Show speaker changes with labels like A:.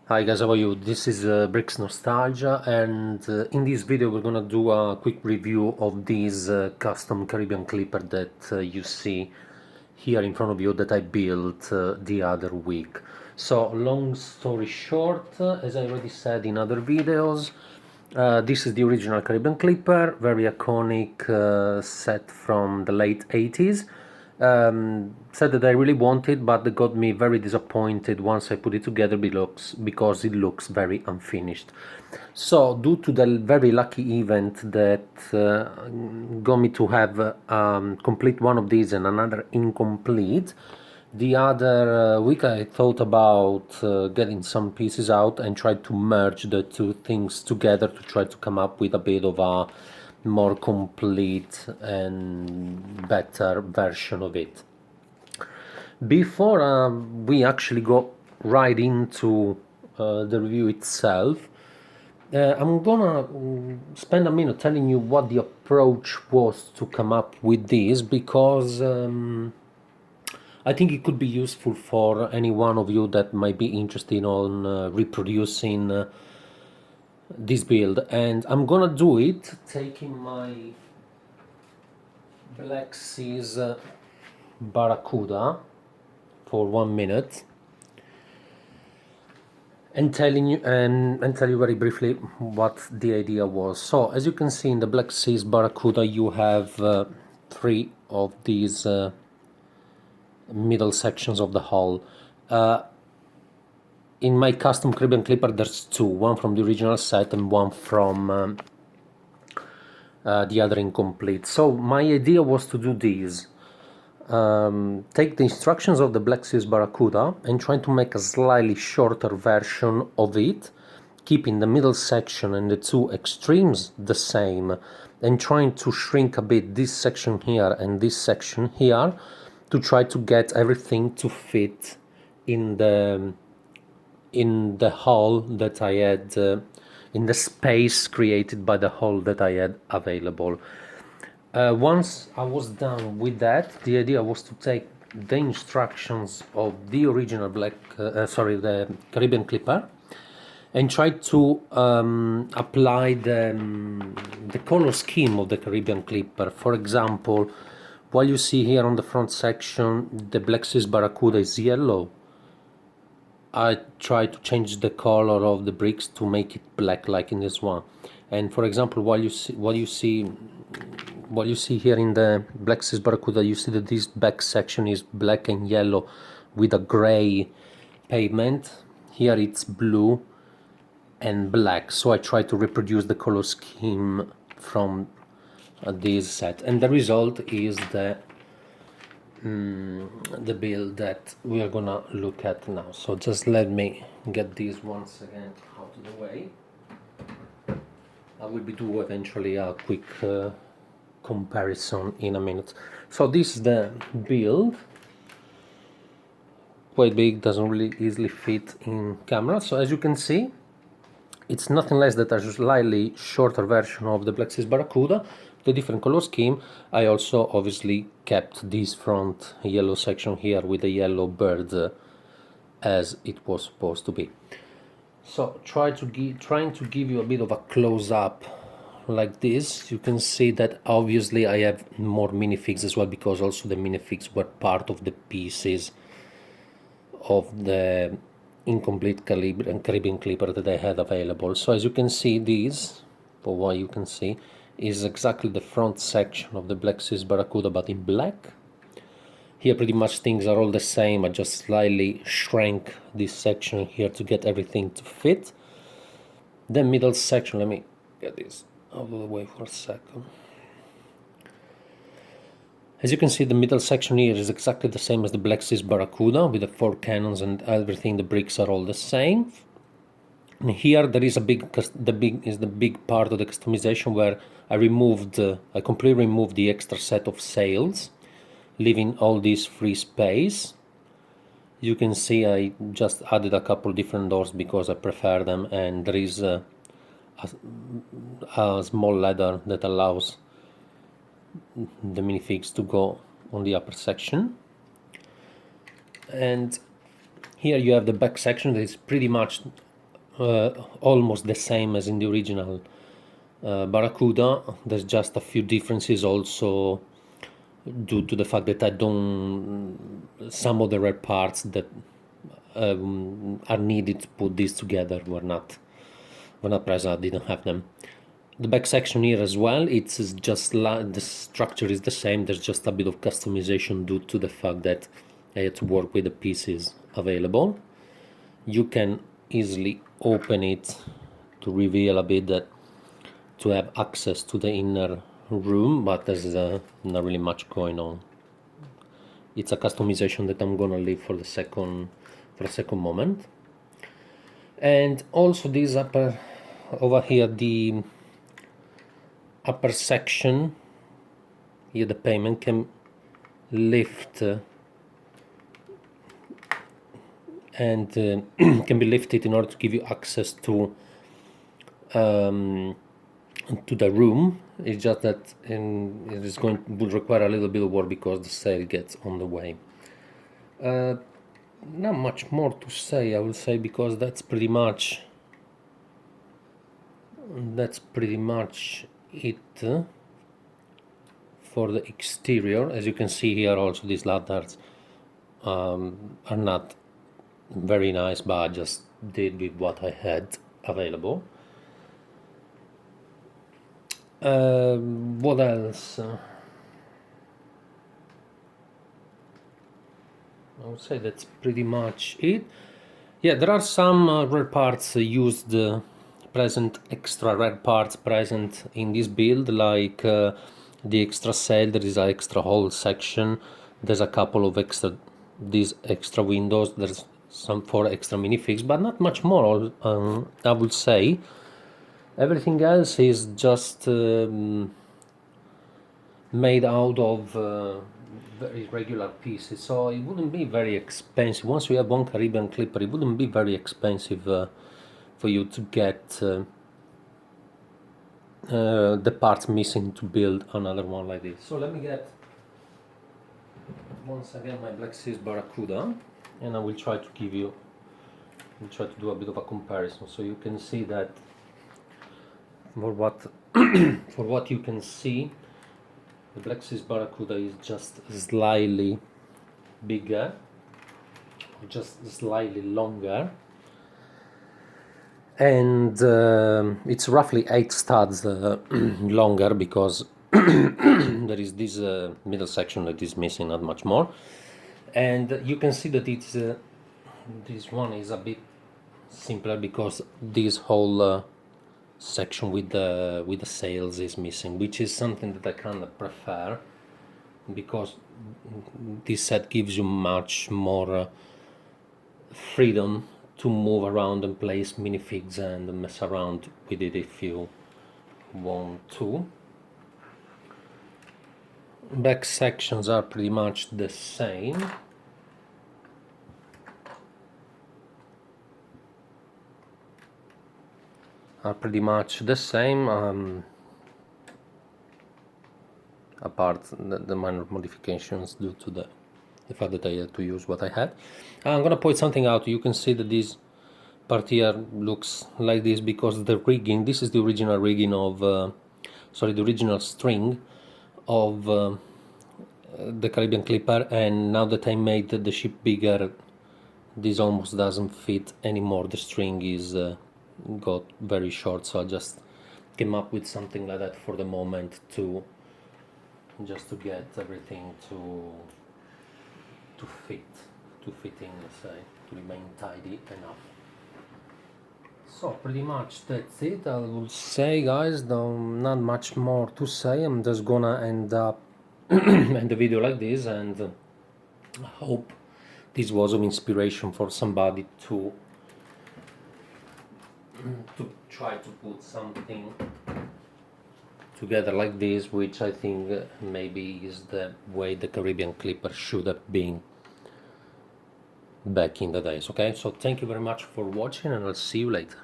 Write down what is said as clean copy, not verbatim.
A: Hi guys, how are you? This is Bricks Nostalgia, and in this video we're gonna do a quick review of this custom Caribbean clipper that you see here in front of you that I built the other week. So long story short, as I already said in other videos, this is the original Caribbean clipper, very iconic set from the late 80s. Said that I really wanted, but that got me very disappointed once I put it together because it looks very unfinished. So, due to the very lucky event that got me to have complete one of these and another incomplete, the other week I thought about getting some pieces out and try to merge the two things together to try to come up with a bit of a more complete and better version of it. Before we actually go right into the review itself, I'm gonna spend a minute telling you what the approach was to come up with this because I think it could be useful for any one of you that might be interested on reproducing this build, and I'm gonna do it taking my Black Seas Barracuda for 1 minute and tell you very briefly what the idea was. So as you can see in the Black Seas Barracuda you have three of these middle sections of the hull. In my custom Caribbean clipper there's two, one from the original set and one from the other incomplete. So my idea was to do this. Take the instructions of the Black Seas Barracuda and try to make a slightly shorter version of it, keeping the middle section and the two extremes the same, and trying to shrink a bit this section here and this section here to try to get everything to fit in the hull that I had, in the space created by the hull that I had available. Once I was done with that, the idea was to take the instructions of the original the Caribbean clipper, and try to apply the color scheme of the Caribbean clipper. For example, while you see here on the front section the Black Seas Barracuda is yellow, I try to change the color of the bricks to make it black like in this one. And for example, what you see here in the Black Seas Barracuda, you see that this back section is black and yellow with a gray pavement. Here it's blue and black, so I try to reproduce the color scheme from this set, and the result is the build that we are gonna look at now. So just let me get these once again out of the way. I will be do eventually a quick comparison in a minute. So this is the build, quite big, doesn't really easily fit in camera. So as you can see, it's nothing less than a slightly shorter version of the Black Seas Barracuda, the different color scheme. I also obviously kept this front yellow section here with the yellow bird as it was supposed to be. So trying to give you a bit of a close-up like this. You can see that obviously I have more minifigs as well, because also the minifigs were part of the pieces of the incomplete Caribbean clipper that I had available. So as you can see, this, for what you can see, is exactly the front section of the Black Seas Barracuda, but in black. Here pretty much things are all the same. I just slightly shrank this section here to get everything to fit. The middle section, let me get this out of the way for a second. As you can see, the middle section here is exactly the same as the Black Seas Barracuda, with the 4 cannons and everything. The bricks are all the same. And here there is the big part of the customization, where I completely removed the extra set of sails, leaving all this free space. You can see I just added a couple different doors because I prefer them, and there is a small ladder that allows the minifigs to go on the upper section. And here you have the back section that is pretty much almost the same as in the original Barracuda. There's just a few differences also due to the fact that I don't, some of the rare parts that are needed to put this together were not present. I didn't have them. The back section here as well, it's just the structure is the same. There's just a bit of customization due to the fact that I had to work with the pieces available. You can easily open it to reveal a bit that to have access to the inner room, but there's not really much going on. It's a customization that I'm gonna leave for the second moment. And also this upper over here, the upper section here, the payment can lift and can be lifted in order to give you access to the room. It's just that it is will require a little bit of work because the sale gets on the way. Not much more to say, I would say, because that's pretty much it for the exterior. As you can see here, also these ladders are not very nice, but I just did with what I had available. What else? I would say that's pretty much it. Yeah, there are some rare parts used, present, extra rare parts present in this build, like the extra sail. There is an extra hull section. There's a couple of these extra windows. There's some 4 extra minifigs, but not much more. I would say everything else is just made out of very regular pieces, so it wouldn't be very expensive. Once you have one Caribbean Clipper, it wouldn't be very expensive for you to get the parts missing to build another one like this. So let me get once again my Black Seas Barracuda, and I will try to give you, try to do a bit of a comparison so you can see that for what you can see, the Black Seas Barracuda is just slightly bigger, just slightly longer, and it's roughly 8 studs longer, because there is this middle section that is missing, not much more. And you can see that it's this one is a bit simpler because this whole section with the sails is missing, which is something that I kind of prefer, because this set gives you much more freedom to move around and place minifigs and mess around with it if you want to. Back sections are pretty much the same. Apart the minor modifications due to the fact that I had to use what I had. I'm gonna point something out. You can see that this part here looks like this because the rigging, this is the original rigging of the original string of the Caribbean Clipper, and now that I made the ship bigger, this almost doesn't fit anymore. The string is got very short, so I just came up with something like that for the moment to get everything to fit in, let's say, to remain tidy enough. So pretty much that's it, I will say, guys. Not much more to say. I'm just gonna end up end the video like this, and I hope this was of inspiration for somebody to try to put something together like this, which I think maybe is the way the Caribbean Clipper should have been back in the days. Okay, so thank you very much for watching, and I'll see you later.